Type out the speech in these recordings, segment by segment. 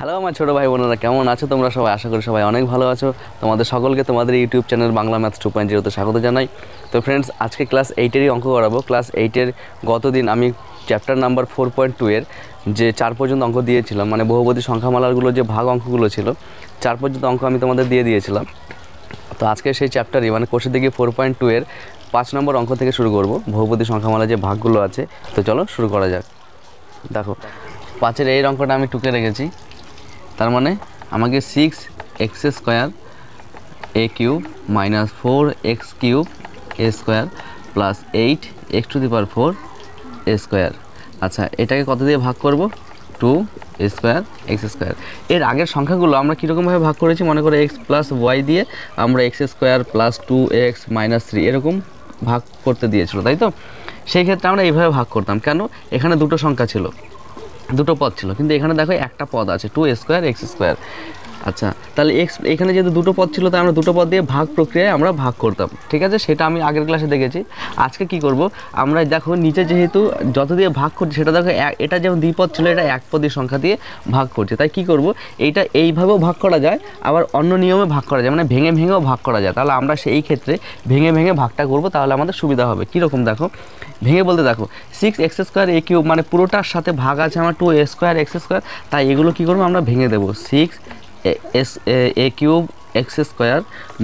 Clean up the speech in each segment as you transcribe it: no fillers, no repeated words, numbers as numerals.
Hello আমার ছোটো ভাই বোনেরা, কেমন আছো তোমরা সবাই? আশা করি সবাই অনেক ভালো আছো। তোমাদের সকলকে তোমাদের ইউটিউব চ্যানেল বাংলা ম্যাথস 2.0 তে স্বাগত জানাই। তো ফ্রেন্ডস, আজকে ক্লাস 8-এরই অঙ্ক করাবো। ক্লাস 8-এর গতদিন আমি চ্যাপ্টার নাম্বার 4.2-এর যে 4 পর্যন্ত অঙ্ক দিয়েছিলাম, মানে বহুপদী সংখ্যামালাগুলো যে ভাগ অঙ্কগুলো ছিল 4 পর্যন্ত অঙ্ক আমি তোমাদের দিয়ে দিয়েছিলাম। তো আজকে সেই চ্যাপ্টারই মানে কোর্সের দিকে 4.2-এর 5 নম্বর অঙ্ক থেকে শুরু করব, বহুপদী সংখ্যামালা যে ভাগগুলো আছে। তো চলো শুরু করা যাক। দেখো 5-এর এই অঙ্কটা আমি টুকে রেখেছি। তার মানে আমাকে 6x² a cube minus 4x³ a square plus 8x⁴ a square. আচ্ছা, এটাকে কত দিয়ে ভাগ করব? 2² x²। এর আগের সংখ্যাগুলো আমরা কীরকমভাবে ভাগ করেছি? মনে করো x প্লাস ওয়াই দিয়ে আমরা x² প্লাস 2x মাইনাস 3 এরকম ভাগ করতে দিয়েছিল, তাই তো? সেই ক্ষেত্রে আমরা এইভাবে ভাগ করতাম। কেন? এখানে দুটো সংখ্যা ছিল, দুটো পদ ছিল, কিন্তু এখানে দেখো একটা পদ আছে 2² x²। আচ্ছা, তাহলে এখানে যেহেতু দুটো পদ ছিল, তাই আমরা দুটো পদ দিয়ে ভাগ প্রক্রিয়ায় আমরা ভাগ করতাম, ঠিক আছে? সেটা আমি আগের ক্লাসে দেখেছি। আজকে কি করব? আমরা দেখো নিচে যেহেতু যত দিয়ে ভাগ করছি সেটা দেখো এটা যেমন দ্বিপদ ছিল, এটা এক পদী সংখ্যা দিয়ে ভাগ করছে। তাই কি করব, এইটা এইভাবেও ভাগ করা যায়, আবার অন্য নিয়মে ভাগ করা যায়, মানে ভেঙে ভেঙেও ভাগ করা যায়। তাহলে আমরা সেই ক্ষেত্রে ভেঙে ভেঙে ভাগটা করব, তাহলে আমাদের সুবিধা হবে। কীরকম দেখো, ভেঙে বলতে দেখো 6x² a³ মানে পুরোটার সাথে ভাগ আছে আমার 2a² x²। তাই এগুলো কী করবো, আমরা ভেঙে দেবো। 6a³ x²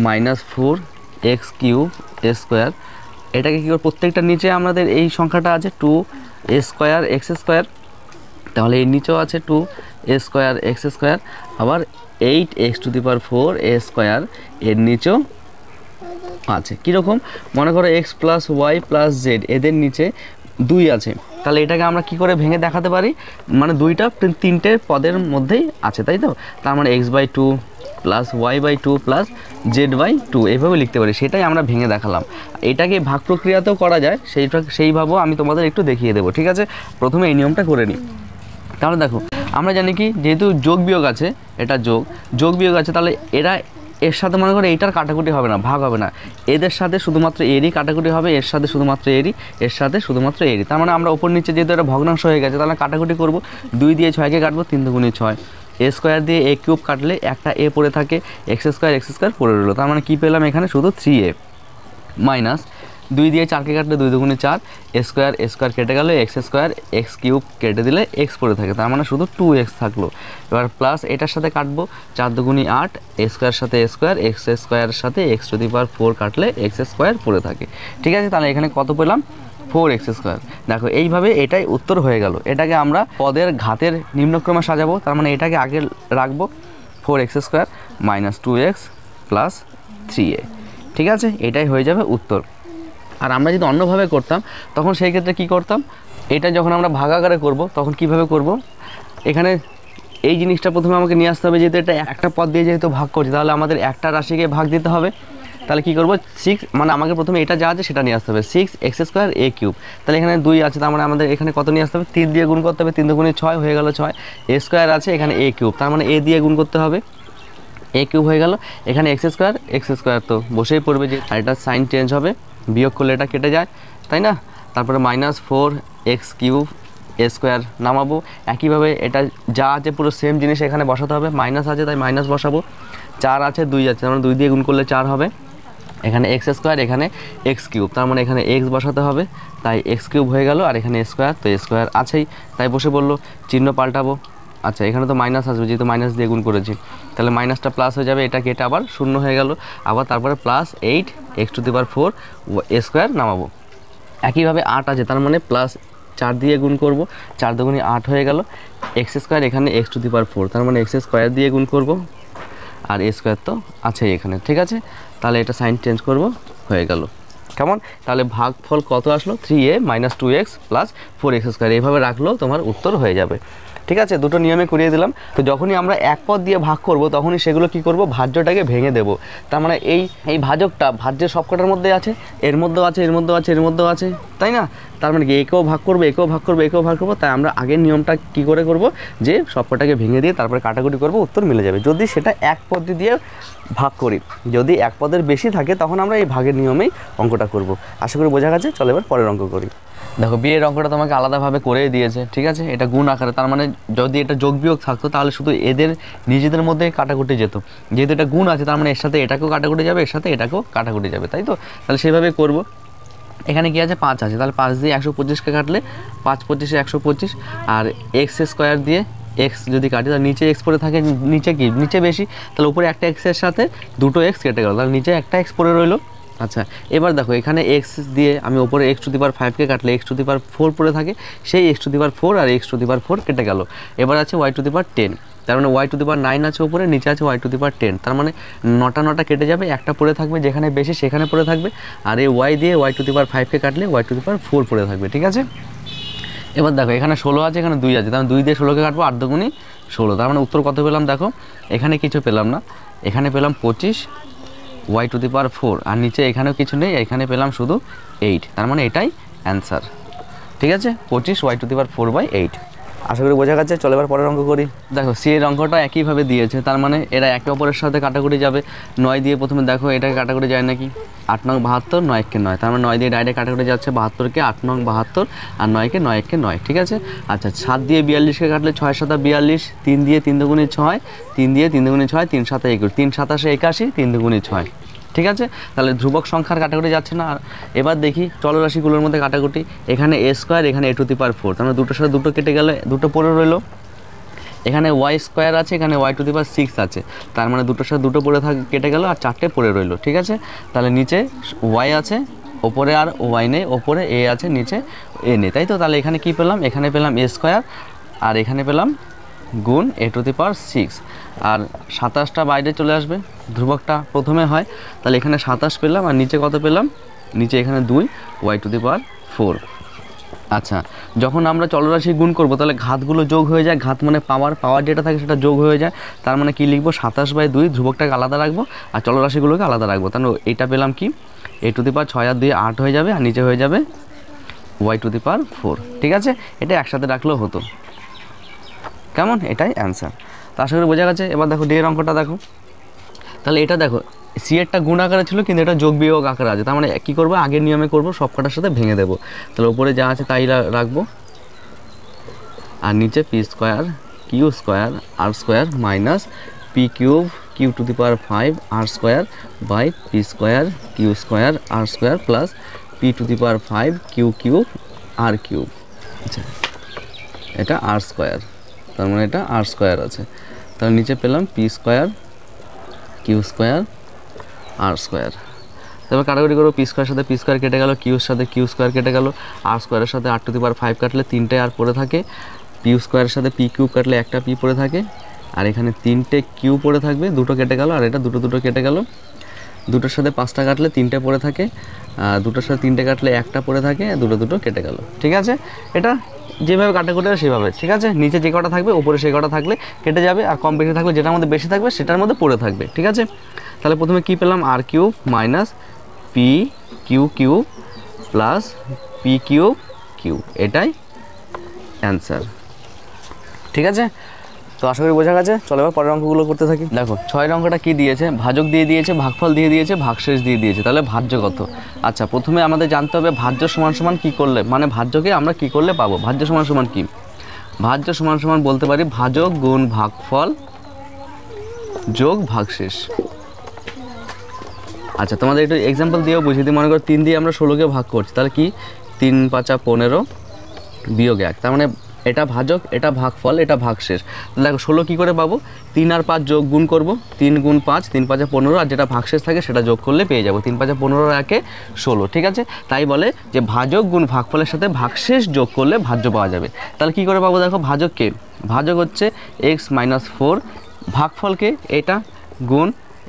minus 4x³ a²। এটাকে কী করবো, প্রত্যেকটার নিচে আমাদের এই সংখ্যাটা আছে 2a² x²। তাহলে এর নিচেও আছে 2a² x²। আবার 8x⁴ a² এর নিচেও আছে। কীরকম? মনে করো x plus Y plus Z এদের নিচে 2 আছে। তাহলে এটাকে আমরা কি করে ভেঙে দেখাতে পারি? মানে 2টা 3টে পদের মধ্যেই আছে, তাই তো? তার মানে x/2 plus y/2 plus z/2 এইভাবে লিখতে পারি। সেটাই আমরা ভেঙে দেখালাম। এটাকে ভাগ প্রক্রিয়াতেও করা যায়, সেইভাবেও আমি তোমাদের একটু দেখিয়ে দেবো, ঠিক আছে? প্রথমে এই নিয়মটা করে নিই। তাহলে দেখো, আমরা জানি কি, যেহেতু যোগ বিয়োগ আছে, এটা যোগ বিয়োগ আছে, তাহলে এর সাথে মনে করো এইটার কাটাকুটি হবে না, ভাগ হবে না। এদের সাথে শুধুমাত্র এরই কাটাকুটি হবে, এর সাথে শুধুমাত্র এরই, এর সাথে শুধুমাত্র এরই। তার মানে আমরা ওপর নিচে যেহেতু এটা ভগ্নাংশ হয়ে গেছে, তাহলে কাটাকুটি করব। 2 দিয়ে 6কে কাটবো, 3 দুগুণে 6। a² দিয়ে a³ কাটলে একটা a পড়ে থাকে, x² পড়ে রইলো। তার মানে কী পেলাম এখানে? শুধু 3a মাইনাস 2 দিয়ে 4কে কাটলে 2 দুগুণে 4, a² কেটে গেল, x² x³ কেটে দিলে x পড়ে থাকে, তার মানে শুধু 2x থাকলো। এবার প্লাস এটার সাথে কাটবো, 4 দুগুণে 8, a² সাথে a², x² সাথে x⁴ কাটলে x² পড়ে থাকে, ঠিক আছে? তাহলে এখানে কত পেলাম? 4x²। দেখো এইভাবে এটাই উত্তর হয়ে গেল। এটাকে আমরা পদের ঘাতের নিম্নক্রমে সাজাবো। তার মানে এটাকে আগে রাখবো 4x² minus 2x plus 3a, ঠিক আছে? এটাই হয়ে যাবে উত্তর। আর আমরা যদি অন্যভাবে করতাম, তখন সেই ক্ষেত্রে কী করতাম? এটা যখন আমরা ভাগাকারে করব, তখন কিভাবে করব? এখানে এই জিনিসটা প্রথমে আমাকে নিয়ে আসতে হবে, যেহেতু এটা একটা পদ দিয়ে যেহেতু ভাগ করছি, তাহলে আমাদের একটা রাশিকে ভাগ দিতে হবে। তাহলে কী করবো? 6 মানে আমাকে প্রথমে এটা যা আছে সেটা নিয়ে আসতে হবে, 6x² a³। তাহলে এখানে 2 আছে, তার মানে আমাদের এখানে কত নিয়ে আসতে হবে? 3 দিয়ে গুণ করতে হবে, 3 দুগুণে 6 হয়ে গেল 6। a² আছে, এখানে a³, তার মানে a দিয়ে গুণ করতে হবে, a³ হয়ে গেল। এখানে x² তো বসেই পড়বে, যে আর এটা সাইন চেঞ্জ হবে, বিয়োগ করলে এটা কেটে যায়, তাই না? তারপরে মাইনাস 4x³ a² নামাবো। একইভাবে এটা যা আছে পুরো সেম জিনিস এখানে বসাতে হবে, মাইনাস আছে তাই মাইনাস বসাবো। 4 আছে, 2 আছে, তার মানে 2 দিয়ে গুণ করলে 4 হবে। এখানে x², এখানে x³, তার মানে এখানে x বসাতে হবে, তাই x³ হয়ে গেল। আর এখানে a², তো a² আছেই, তাই বসে বললো, চিহ্ন পাল্টাবো। আচ্ছা, এখানে তো মাইনাস আসবে, যেহেতু মাইনাস দিয়ে গুণ করেছি, তাহলে মাইনাসটা প্লাস হয়ে যাবে, এটা কেটে আবার শূন্য হয়ে গেল। আবার তারপরে প্লাস 8x⁴ a² নামাবো। একইভাবে 8 আছে, তার মানে প্লাস 4 দিয়ে গুণ করব, 4 দুগুণে 8 হয়ে গেল। x², এখানে x⁴, তার মানে x² দিয়ে গুণ করব, আর a² তো আছেই এখানে, ঠিক আছে? তাহলে এটা সাইন চেঞ্জ করব, হয়ে গেল। কেমন? তাহলে ভাগফল কত আসলো? 3a minus 2x plus 4x²। এইভাবে রাখলেও তোমার উত্তর হয়ে যাবে, ঠিক আছে? দুটো নিয়মে করিয়ে দিলাম। তো যখনই আমরা এক পদ দিয়ে ভাগ করব, তখনই সেগুলো কি করব? ভাজ্যটাকে ভেঙে দেব। তার মানে এই ভাজকটা ভাজ্যের সবকটার মধ্যে আছে, এর মধ্যেও আছে, এর মধ্যেও আছে, এর মধ্যেও আছে, তাই না? তার মানে কি একেও ভাগ করবো, একেও ভাগ করবো, একেও ভাগ করবো। তাই আমরা আগের নিয়মটা কি করে করব? যে সবকটাকে ভেঙে দিয়ে তারপরে কাটাকুটি করব, উত্তর মিলে যাবে। যদি সেটা এক পদ্ধতি দিয়ে ভাগ করি, যদি এক পদের বেশি থাকে, তখন আমরা এই ভাগের নিয়মেই অঙ্কটা করব। আশা করি বোঝা গেছে। চলো এবার পরের অঙ্ক করি। দেখো বি এর অঙ্কটা তোমাকে আলাদাভাবে করেই দিয়েছে, ঠিক আছে, এটা গুণ আকারে, তার মানে যদি এটা যোগ বিয়োগ থাকতো তাহলে শুধু এদের নিজেদের মধ্যে কাটাকুটি যেত, যেহেতু এটা গুণ আছে তার মানে এর সাথে এটাকেও কাটাকুটি যাবে, এর সাথে এটাকেও কাটাকুটি যাবে, তাই তো, তাহলে সেভাবে করব। এখানে কি আছে 5 আছে, তাহলে 5 দিয়ে 125কে কাটলে 5 25 125, আর এক্স স্কোয়ার দিয়ে এক্স যদি কাটি তাহলে নিচে এক্স পড়ে থাকে, নিচে কি নিচে বেশি, তাহলে উপরে একটা এক্সের সাথে দুটো এক্স কেটে গেল, তাহলে নিচে একটা এক্স পড়ে রইলো। আচ্ছা এবার দেখো এখানে এক্স দিয়ে আমি ওপরে এক্স টু দি পাওয়ার 5কে কাটলে এক্স টু দি পাওয়ার 4 পড়ে থাকে, সেই এক্স টু দি পাওয়ার 4 আর এক্স টু দি পাওয়ার 4 কেটে গেল। এবার আছে ওয়াই টু দি পাওয়ার 10, তার মানে ওয়াই টু দি পাওয়ার 9 আছে উপরে, নিচে আছে ওয়াই টু দি পাওয়ার 10, তার মানে 9টা কেটে যাবে, একটা পড়ে থাকবে, যেখানে বেশি সেখানে পড়ে থাকবে, আর এই ওয়াই দিয়ে ওয়াই টু দি পাওয়ার 5কে কাটলে ওয়াই টু দি পাওয়ার 4 পড়ে থাকবে, ঠিক আছে। এবার দেখো এখানে 16 আছে, এখানে 2 আছে, তার মানে 2 দিয়ে 16কে কাটবো, 8 দুগুণী 16, তার মানে উত্তর কত পেলাম দেখো, এখানে কিছু পেলাম না, এখানে পেলাম 25 ওয়াই টু দি পাওয়ার 4, আর নিচে এখানেও কিছু নেই, এখানে পেলাম শুধু 8, তার মানে এটাই অ্যান্সার, ঠিক আছে, 25 ওয়াই টু দি পাওয়ার 4/8। আশা করি বোঝা গেছে। চলো এবার পরের অঙ্ক করি। দেখো সি এর অঙ্কটা একইভাবে দিয়েছে, তার মানে এরা একে অপরের সাথে কাটাকুটি যাবে। 9 দিয়ে প্রথমে দেখো এটাকে কাটাকুটি যায় নাকি, 8 9 72, 9 কে 9, তার মানে 9 দিয়ে ডাইরেক্ট কাটাকুটি যাচ্ছে, 72কে 8 9 72, আর 9 কে 9, ঠিক আছে। আচ্ছা 7 দিয়ে 42কে কাটলে 6 7 42, 3 দিয়ে 3 দুগুণে 6, 3 দিয়ে 3 দুগুণে 6, 3 7 21, 3 7 81, 3 দুগুণে 6, ঠিক আছে। তাহলে ধ্রুবক সংখ্যার কাটাকুটি যাচ্ছে না। আর এবার দেখি চলরাশিগুলোর মধ্যে কাটাকুটি, এখানে এ স্কোয়ার, এখানে এ টু দি পাওয়ার 4, তার মানে দুটোর সাথে দুটো কেটে গেলে দুটো পড়ে রইলো। এখানে ওয়াই স্কোয়ার আছে, এখানে ওয়াই টু দি পাওয়ার 6 আছে, তার মানে দুটোর সাথে দুটো পড়ে কেটে গেল, আর 4টে পড়ে রইলো, ঠিক আছে। তাহলে নিচে ওয়াই আছে, ওপরে আর ওয়াই নেই, ওপরে এ আছে, নিচে এ নেই, তাই তো। তাহলে এখানে কি পেলাম, এখানে পেলাম এ স্কোয়ার, আর এখানে পেলাম গুণ এ টু দি পাওয়ার 6, আর 27টা বাইরে চলে আসবে, ধ্রুবকটা প্রথমে হয়, তাহলে এখানে 27 পেলাম, আর নিচে কত পেলাম, নিচে এখানে 2 ওয়াই টু দি পাওয়ার 4। আচ্ছা যখন আমরা চলরাশি গুণ করব তাহলে ঘাতগুলো যোগ হয়ে যায়, ঘাত মানে পাওয়ার যেটা থাকে সেটা যোগ হয়ে যায়, তার মানে কি লিখবো 27/2, ধ্রুবকটাকে আলাদা রাখবো আর চলরাশিগুলোকে আলাদা রাখবো, তাহলে এটা পেলাম কি এ টু দি পাওয়ার 6 আর 2 8 হয়ে যাবে, আর নিচে হয়ে যাবে ওয়াই টু দি পাওয়ার 4, ঠিক আছে। এটা একসাথে রাখলেও হতো, কেমন, এটাই অ্যান্সার। তো আশা করি বোঝা গেছে। এবার দেখো ডি এর অঙ্কটা দেখো, তাহলে এটা দেখো সি এরটা গুণ আকারে ছিল কিন্তু এটা যোগ বিয়োগ আকারে আছে, তার মানে কী করবো, আগের নিয়মে করবো, সব কটার সাথে ভেঙে দেবো, তাহলে উপরে যা আছে তাই রাখবো, আর নিচে P square Q square R square minus P cube Q to the power 5 R square by P square Q square R square plus P to the power 5 Q cube R cube. আচ্ছা এটা আর square, তার মানে এটা আর square আছে, তাহলে নিচে পেলাম P square Q square R square. তারপর কাটাকুটি করবো, পি স্কোয়ারের সাথে পি স্কোয়ার কেটে গেল, কিউ সাথে কিউ স্কোয়ার কেটে গেল, আর স্কোয়ারের সাথে আর টু দি পাওয়ার 5 কাটলে 3টে আর পড়ে থাকে, পি স্কোয়ারের সাথে পি কিউব কাটলে একটা পি পড়ে থাকে, আর এখানে 3টে কিউ পড়ে থাকবে, দুটো কেটে গেল, আর এটা দুটো কেটে গেল, দুটোর সাথে 5টা কাটলে 3টে পড়ে থাকে, দুটোর সাথে 3টে কাটলে একটা পড়ে থাকে, দুটো কেটে গেল, ঠিক আছে। এটা যেভাবে কাটাকুটি হয় সেভাবে, ঠিক আছে। নিচে যে কটা থাকবে উপরে সেই কটা থাকলে কেটে যাবে, আর কম বেশি থাকলে যেটার মধ্যে বেশি থাকবে সেটার মধ্যে পড়ে থাকবে, ঠিক আছে। তাহলে প্রথমে কি পেলাম, R cube minus P Q cube plus P cube Q, এটাই অ্যান্সার, ঠিক আছে। তো আশা করি বোঝা গেছে। চলো এবার পরের অঙ্কগুলো করতে থাকি। দেখো 6 অঙ্কটা কি দিয়েছে, ভাজক দিয়ে দিয়েছে, ভাগফল দিয়ে দিয়েছে, ভাগশেষ দিয়ে দিয়েছে, তাহলে ভাজ্য কত। আচ্ছা প্রথমে আমাদের জানতে হবে ভাজ্য সমান সমান কী করলে, মানে ভাজ্যকে আমরা কী করলে পাবো, ভাজ্য সমান সমান কি, ভাজ্য সমান সমান বলতে পারি ভাজক গুণ ভাগফল যোগ ভাগশেষ। আচ্ছা তোমাদের একটু এক্সাম্পল দিয়েও বুঝিয়ে দিই, মনে করো 3 দিয়ে আমরা 16কে ভাগ করছি, তাহলে কি 3 5 15 বিয়োগ 1, তার মানে এটা ভাজক, এটা ভাগফল, এটা ভাগশেষ। দেখো 16 কী করে পাবো, 3 আর 5 যোগ গুণ করবো, 3 গুণ 5 3 5 15, আর যেটা ভাগশেষ থাকে সেটা যোগ করলে পেয়ে যাবো 3 5 15 আর 1 16, ঠিক আছে। তাই বলে যে ভাজক গুণ ভাগফলের সাথে ভাগশেষ যোগ করলে ভাজ্য পাওয়া যাবে। তাহলে কী করে পাবো, দেখো ভাজককে, ভাজক হচ্ছে x - 4, ভাগফলকে এটা গুণ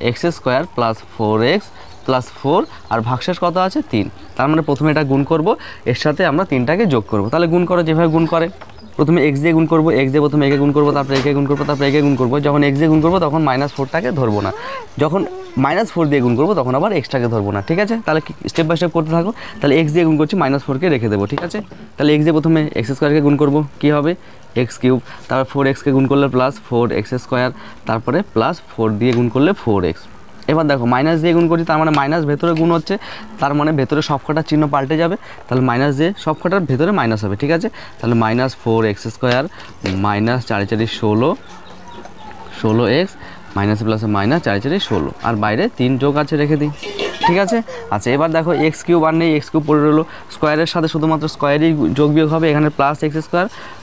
x square plus 4x plus 4, আর ভাগশেষ কত আছে 3, তার মানে প্রথমে এটা গুণ করব, এর সাথে আমরা 3টাকে যোগ করব। তাহলে গুণ করো যেভাবে গুণ করে, প্রথমে x দিয়ে গুণ করবো, x দিয়ে প্রথমে একে গুণ করবো, তারপরে একে গুণ করবো, তারপরে একে গুণ করবো। যখন x দিয়ে গুণ করবো তখন -4টাকে ধরবো না, যখন -4 দিয়ে গুণ করবো তখন আবার এক্সটাকে ধরবো না, ঠিক আছে। তাহলে স্টেপ বাই স্টেপ করতে থাকো। তাহলে x দিয়ে গুণ করছি, -4কে রেখে দেবো, ঠিক আছে। তাহলে x দিয়ে প্রথমে এক্স স্কোয়ারকে গুণ করবো, কী হবে এক্স কিউব, তারপর 4xকে গুণ করলে প্লাস 4x স্কোয়ার, তারপরে প্লাস 4 দিয়ে গুণ করলে 4x, এবার দেখো মাইনাস দিয়ে গুণ করছি, তার মানে মাইনাস ভেতরে গুণ হচ্ছে, তার মানে ভেতরে সবকটার চিহ্ন পাল্টে যাবে, তাহলে মাইনাস দিয়ে সবকটার ভেতরে মাইনাস হবে। ঠিক আছে, তাহলে মাইনাস 4x² মাইনাস 4 4 16 মাইনাস প্লাসে মাইনাস 4 4 16, আর বাইরে 3 যোগ আছে রেখে দিই। ঠিক আছে, আচ্ছা এবার দেখো x³ আর নেই, x³ পড়ে রইলো, স্কোয়ারের সাথে শুধুমাত্র স্কোয়ারই যোগ বিয়োগ হবে, এখানে plus x²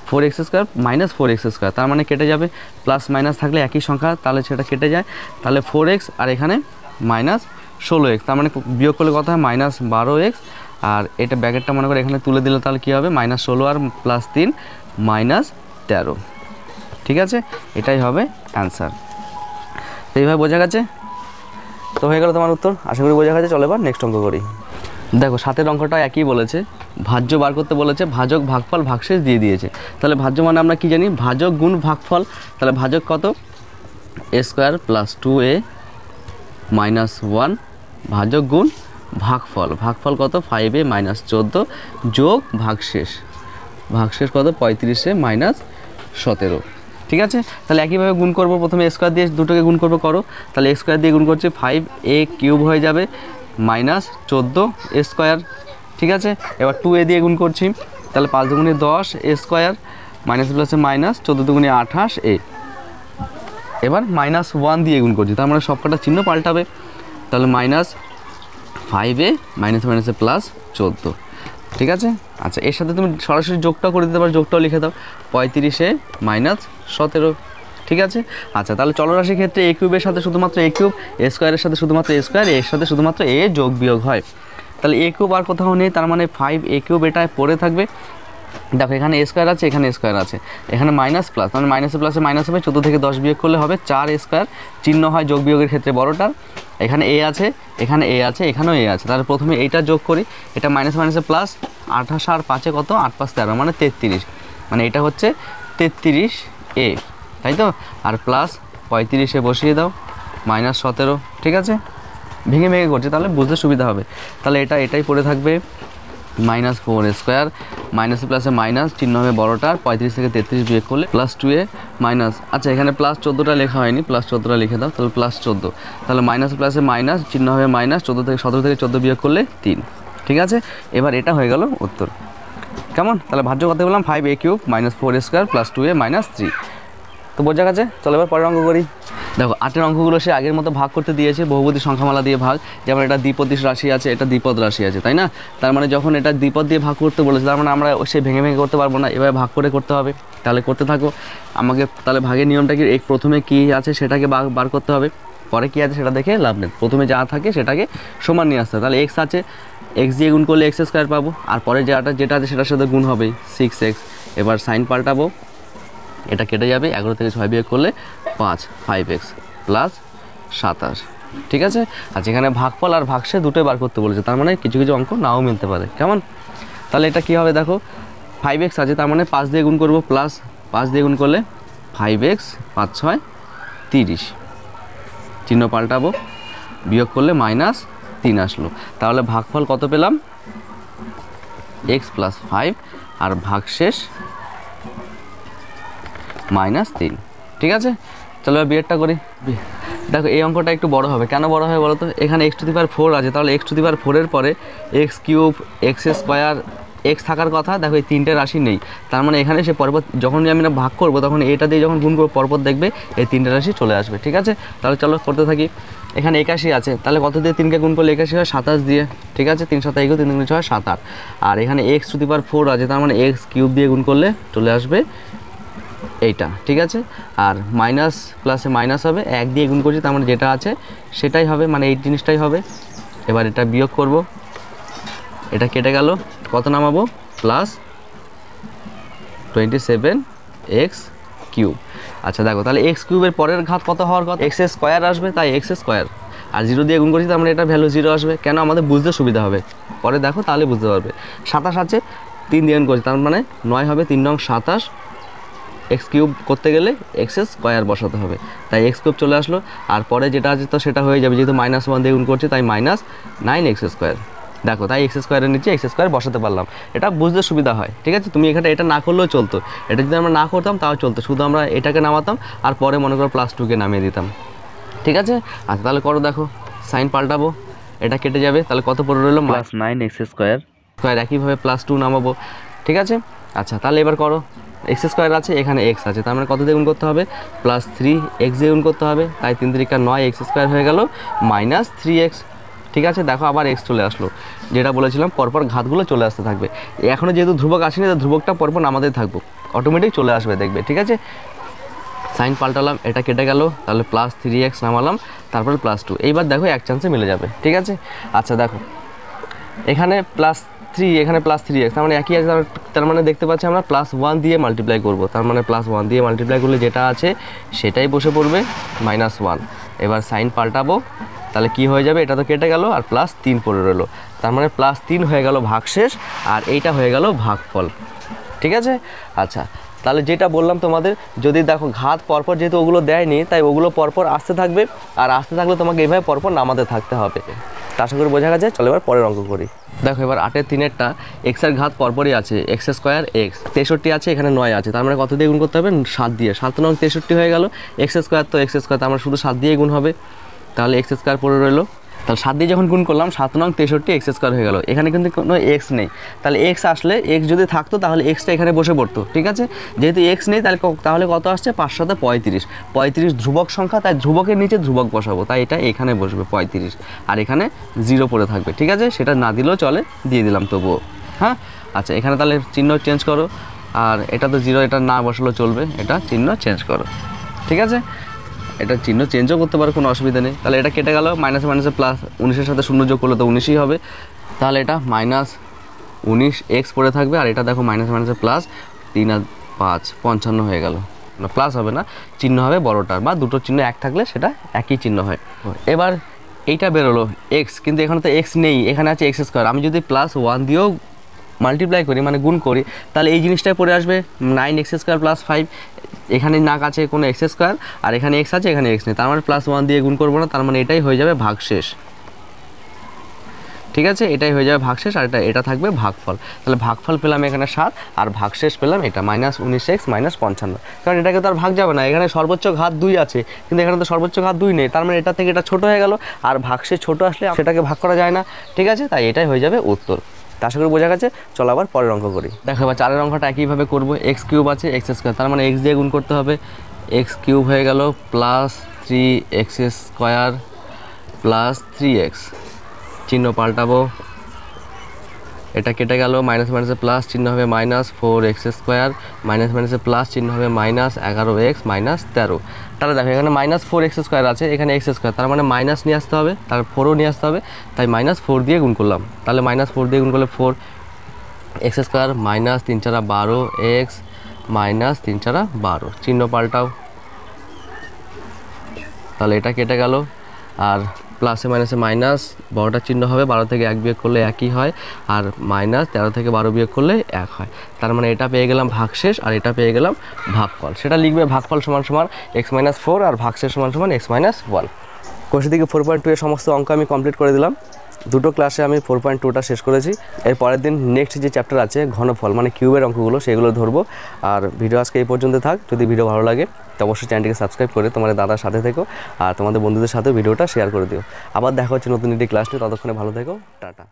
4x² minus 4x², তার মানে কেটে যাবে, প্লাস মাইনাস থাকলে একই সংখ্যা, তাহলে সেটা কেটে যায়, তাহলে 4x আর এখানে মাইনাস 16x, তার মানে বিয়োগ করলে কত হয় মাইনাস 12x, আর এটা ব্র্যাকেটটা মনে করে এখানে তুলে দিলে তাহলে কী হবে মাইনাস 16 আর প্লাস 3 মাইনাস 13। ঠিক আছে, এটাই হবে অ্যান্সার। তো এইভাবে বোঝা গেছে, তো হয়ে গেল তোমার উত্তর, আশা করি বোঝা গেছে। চলো এবার নেক্সট অঙ্ক করি। দেখো 7 অঙ্কটা একই বলেছে, ভাজ্য বার করতে বলেছে, ভাজক ভাগফল ভাগশেষ দিয়ে দিয়েছে। তাহলে ভাজ্য মানে আমরা কি জানি, ভাজক গুণ ভাগফল, তাহলে ভাজক কত a² প্লাস 2a মাইনাস 1, ভাজক গুণ ভাগফল, ভাগফল কত 5a মাইনাস 14 যোগ ভাগশেষ, ভাগশেষ কত 35a মাইনাস 17। ঠিক আছে, তাহলে একইভাবে গুণ করব, প্রথমে স্কোয়ার দিয়ে দুটোকে গুণ করবো, করো, তাহলে স্কোয়ার দিয়ে গুণ করছি 5a³ হয়ে যাবে মাইনাস 14a²। ঠিক আছে, এবার 2a দিয়ে গুণ করছি, তাহলে 5 দুগুণে 10a² মাইনাস প্লাসে মাইনাস 14 দুগুণে 28a। এবার মাইনাস 1 দিয়ে গুণ করছি, তার মানে সবকটা চিহ্ন পাল্টাবে, তাহলে মাইনাস 5a মাইনাস মাইনাসে প্লাস 14। ঠিক আছে, আচ্ছা এর সাথে তুমি সরাসরি যোগটাও করে দিতে পারো, যোগটাও লিখে দাও 35a মাইনাস 17। ঠিক আছে, আচ্ছা তাহলে চলরাশির ক্ষেত্রে a³ এর সাথে শুধুমাত্র a³, a² সাথে শুধুমাত্র a², এর সাথে শুধুমাত্র a যোগ বিয়োগ হয়, তাহলে a³ আর কোথাও নেই, তার মানে 5a³ এটায় পড়ে থাকবে। দেখো এখানে a² আছে, এখানে a² আছে, এখানে মাইনাস প্লাস, মানে মাইনাসে প্লাসে মাইনাস হবে, 14 থেকে 10 বিয়োগ করলে হবে 4a², চিহ্ন হয় যোগ বিয়োগের ক্ষেত্রে বড়টার, এখানে a আছে, এখানে a আছে, এখানেও a আছে, তাহলে প্রথমে এইটা যোগ করি, এটা মাইনাস মাইনাসে প্লাস, 28 আর 5-এ কত 8 5 13 মানে 33, মানে এটা হচ্ছে 33a, তাই তো, আর প্লাস 35-এ বসিয়ে দাও মাইনাস 17। ঠিক আছে, ভেঙে ভেঙে করছে তাহলে বুঝতে সুবিধা হবে, তাহলে এটাই পড়ে থাকবে মাইনাস 4a² মাইনাস প্লাসে মাইনাস, চিহ্ন হবে বড়টার, 35 থেকে 33 বিয়োগ করলে প্লাস 2a মাইনাস, আচ্ছা এখানে প্লাস 14টা লেখা হয়নি, প্লাস 14টা লিখে দাও, তাহলে প্লাস 14, তাহলে মাইনাস প্লাসে মাইনাস, চিহ্ন হবে মাইনাস, 17 থেকে 14 বিয়োগ করলে 3। ঠিক আছে, এবার এটা হয়ে গেল উত্তর। কেমন, তাহলে ভাজ্য কত বললাম 5a³ minus 4a² plus 2a minus 3। তো বোঝা গেছে, চলো এবার পরের অঙ্ক করি। দেখো 8-এর অঙ্কগুলো সে আগের মতো ভাগ করতে দিয়েছে, বহুপদী সংখ্যামালা দিয়ে ভাগ, যেমন এটা দ্বিপদী রাশি আছে, এটা দ্বিপদ রাশি আছে, তাই না, তার মানে যখন এটা দ্বিপদ দিয়ে ভাগ করতে বলেছে, তার মানে আমরা সে ভেঙে ভেঙে করতে পারবো না, এভাবে ভাগ করে করতে হবে। তাহলে করতে থাকো, আমাকে তাহলে ভাগের নিয়মটা কি, প্রথমে কী আছে সেটাকে বার করতে হবে, পরে কী আছে সেটা দেখে লাভ নেই, প্রথমে যা থাকে সেটাকে সমান নিয়ে আসতে হবে। তাহলে x আছে, x দিয়ে গুণ করলে x² পাবো, আর পরে যেটা আছে সেটার সাথে গুণ হবে 6x, এবার সাইন পাল্টাবো, এটা কেটে যাবে, 11 থেকে 6 বিয়োগ করলে 5x প্লাস 27। ঠিক আছে, আচ্ছা এখানে ভাগফল আর ভাগশেষ দুটোই বার করতে বলেছে, তার মানে কিছু কিছু অঙ্ক নাও মিলতে পারে। কেমন, তাহলে এটা কী হবে দেখো 5x আছে, তার মানে 5 দিয়ে গুণ করবো, প্লাস 5 দিয়ে গুণ করলে 5x 5 6 30, চিহ্ন পাল্টাবো, বিয়োগ করলে মাইনাস 3 আসলো, তাহলে ভাগফল কত পেলাম x প্লাস 5 আর ভাগশেষ মাইনাস 3। ঠিক আছে, চলো এবার বিয়েরটা করি। দেখো এই অঙ্কটা একটু বড় হবে, কেন বড় হবে বলো তো, এখানে x⁴ আছে, তাহলে x⁴-এর পরে x³ x² x থাকার কথা, দেখো এই 3টে রাশি নেই, তার মানে এখানে সে পরপর যখনই আমি ভাগ করবো তখন এটা দিয়ে যখন গুণ করবো পরপর দেখবে এই 3টে রাশি চলে আসবে। ঠিক আছে, তাহলে চলো করতে থাকি। এখানে 81 আছে, তাহলে কত দিয়ে 3কে গুণ করলে 81 হয় 27 দিয়ে। ঠিক আছে, 3 7 21, 3 3 6 7 8, আর এখানে x⁴ আছে, তার মানে x³ দিয়ে গুণ করলে চলে আসবে এইটা। ঠিক আছে, আর মাইনাস প্লাসে মাইনাস হবে, 1 দিয়ে গুণ করছি, তার মানে যেটা আছে সেটাই হবে, মানে এই জিনিসটাই হবে। এবার এটা বিয়োগ করব, এটা কেটে গেল, কত নামাবো প্লাস 27x³। আচ্ছা দেখো তাহলে x³ পরের ঘাত কত হওয়ার কথা, x² আসবে, তাই x², আর 0 দিয়ে গুণ করছি, তার মানে এটা ভ্যালু 0 আসবে, কেন আমাদের বুঝতে সুবিধা হবে, পরে দেখো তাহলে বুঝতে পারবে। 27 আছে, 3 দিয়ে গুণ করছি, তার মানে 9 হবে, 3 9 27, x³ করতে গেলে x² বসাতে হবে, তাই x³ চলে আসলো, আর পরে যেটা আছে তো সেটা হয়ে যাবে, যেহেতু -1 দিয়ে গুণ করছি তাই -9x²। দেখো তাই x² নিচে x² বসাতে পারলাম, এটা বুঝতে সুবিধা হয়। ঠিক আছে, তুমি এখানে এটা না করলেও চলতো, এটা যদি আমরা না করতাম তাও চলতো, শুধু আমরা এটাকে নামাতাম আর পরে মনে করো +2কে নামিয়ে দিতাম। ঠিক আছে। আচ্ছা তাহলে করো, দেখো সাইন পাল্টাবো, এটা কেটে যাবে, তাহলে কত পড়ে রইলো -9x² একইভাবে +2 নামাবো, ঠিক আছে। আচ্ছা তাহলে এবার করো, x² আছে, এখানে x আছে, তার মানে কত দিয়ে গুণ করতে হবে, +3x দিয়ে গুণ করতে হবে, তাই 3 3 9x² হয়ে গেল -3x, ঠিক আছে। দেখো আবার x চলে আসলো, যেটা বলেছিলাম পরপর ঘাতগুলো চলে আসতে থাকবে। এখনও যেহেতু ধ্রুবক আসেনি, তো ধ্রুবকটা পরপর নামাতে থাকবো, অটোমেটিক চলে আসবে দেখবে, ঠিক আছে। সাইন পাল্টালাম, এটা কেটে গেল, তাহলে +3x নামালাম, তারপরে +2, এইবার দেখো এক চান্সে মিলে যাবে, ঠিক আছে। আচ্ছা দেখো এখানে +3, এখানে +3x, তার মানে একই আছে, তার মানে দেখতে পাচ্ছি আমরা +1 দিয়ে মাল্টিপ্লাই করব, তার মানে +1 দিয়ে মাল্টিপ্লাই করলে যেটা আছে সেটাই বসে পড়বে -1। এবার সাইন পাল্টাবো, তাহলে কি হয়ে যাবে, এটা তো কেটে গেল আর +3 পড়ে রইলো, তার মানে +3 হয়ে গেল ভাগশেষ, আর এইটা হয়ে গেল ভাগফল, ঠিক আছে। আচ্ছা তাহলে যেটা বললাম তোমাদের, যদি দেখো ঘাত পরপর যেহেতু ওগুলো দেয়নি, তাই ওগুলো পরপর আসতে থাকবে, আর আসতে থাকলে তোমাকে এইভাবে পরপর নামাতে থাকতে হবে। আশা করি বোঝা গেছে। চলো এবার পরের অঙ্ক করি। দেখো এবার 8 3 এক্সের ঘাত পরপরই আছে, x² x, 63 আছে, এখানে 9 আছে, তার মানে কত দিয়ে গুণ করতে হবে, 7 দিয়ে, 7 9 63 হয়ে গেল, x² তো x², তার মানে শুধু 7 দিয়ে গুণ হবে, তাহলে x² পড়ে রইলো, তাহলে 7 দিয়ে যখন গুণ করলাম 7 9 63 x² হয়ে গেল, এখানে কিন্তু কোনো x নেই, তাহলে x আসলে, x যদি থাকতো তাহলে xটা এখানে বসে পড়তো, ঠিক আছে। যেহেতু x নেই তাহলে কত আসছে, 5 7 35, 35 ধ্রুবক সংখ্যা, তাই ধ্রুবকের নিচে ধ্রুবক বসাবো, তাই এটা এখানে বসবে 35, আর এখানে 0 পড়ে থাকবে, ঠিক আছে। সেটা না দিলেও চলে, দিয়ে দিলাম তবুও, হ্যাঁ। আচ্ছা এখানে তাহলে চিহ্ন চেঞ্জ করো, আর এটা তো 0, এটা না বসালেও চলবে, এটা চিহ্ন চেঞ্জ করো, ঠিক আছে। এটা চিহ্ন চেঞ্জও করতে পারো, কোনো অসুবিধা নেই। তাহলে এটা কেটে গেল, মাইনাসে মাইনাসে প্লাস, 19-এর সাথে 0 যোগ করলে তো 19ই হবে, তাহলে এটা -19x পড়ে থাকবে, আর এটা দেখো মাইনাসে মাইনাসে প্লাস, 3 আর 5 55 হয়ে গেল, না প্লাস হবে না, চিহ্ন হবে বড়টার, বা দুটো চিহ্ন এক থাকলে সেটা একই চিহ্ন হয়। এবার এইটা বেরোলো x, কিন্তু এখানে তো x নেই, এখানে আছে x², আমি যদি +1 দিয়েও মাল্টিপ্লাই করি, মানে গুণ করি, তাহলে এই জিনিসটাই পড়ে আসবে 9x² + 5, এখানে না কাছে কোনো x², আর এখানে x আছে, এখানে x নেই, তার মানে +1 দিয়ে গুণ করবো না, তার মানে এটাই হয়ে যাবে ভাগশেষ, ঠিক আছে। এটাই হয়ে যাবে ভাগশেষ, আর এটা থাকবে ভাগফল। তাহলে ভাগফল পেলাম এখানে 7, আর ভাগশেষ পেলাম এটা -19x -55, কারণ এটাকে তো আর ভাগ যাবে না, এখানে সর্বোচ্চ ঘাত 2 আছে, কিন্তু এখানে তো সর্বোচ্চ ঘাত 2 নেই, তার মানে এটা থেকে এটা ছোট হয়ে গেল, আর ভাগশেষ ছোট আসলে সেটাকে ভাগ করা যায় না, ঠিক আছে, তাই এটাই হয়ে যাবে উত্তর। আশা করি বোঝা গেছে। চলো আবার পরের অঙ্ক করি। দেখো এবার 4 অঙ্কটা একইভাবে করবো, x³ আছে, x², তার মানে x দিয়ে গুণ করতে হবে, x³ হয়ে গেল +3x² +3x, চিহ্ন পাল্টাবো, এটা কেটে গেল, মাইনাস মাইনাসে প্লাস চিহ্ন হবে -4x², মাইনাস মাইনাসে প্লাস চিহ্ন হবে -11x -13। তাহলে দেখো এখানে -4x² আছে, এখানে x², তার মানে মাইনাস নিয়ে আসতে হবে, তার 4ও নিয়ে আসতে হবে, তাই -4 দিয়ে গুণ করলাম, তাহলে -4 দিয়ে গুণ করলে 4x², -3 4 12x -3 4 12, চিহ্ন পাল্টাও, তাহলে এটা কেটে গেল, আর প্লাসে মাইনাসে মাইনাস, বড়টা চিহ্ন হবে, 12 থেকে 1 বিয়োগ করলে একই হয়, আর -13 থেকে 12 বিয়োগ করলে 1 হয়, তার মানে এটা পেয়ে গেলাম ভাগশেষ, আর এটা পেয়ে গেলাম ভাগফল। সেটা লিখবে ভাগফল সমান সমান x - 4, আর ভাগশেষ সমান সমান x - 1। কোশ্চেন থেকে 4.2 এর সমস্ত অঙ্ক আমি কমপ্লিট করে দিলাম, দুটো ক্লাসে আমি 4.2টা শেষ করেছি। এর পরের দিন নেক্সট যে চ্যাপ্টার আছে ঘনফল, মানে কিউবের অঙ্কগুলো, সেগুলো ধরবো। আর ভিডিও আজকে এই পর্যন্ত থাক। যদি ভিডিও ভালো লাগে তো অবশ্যই চ্যানেলটিকে সাবস্ক্রাইব করে তোমাদের দাদার সাথে থেকো, আর তোমাদের বন্ধুদের সাথেও ভিডিওটা শেয়ার করে দিও। আবার দেখা হচ্ছে নতুন একটি ক্লাস নিয়ে, ততক্ষণে ভালো থেকো, টাটা।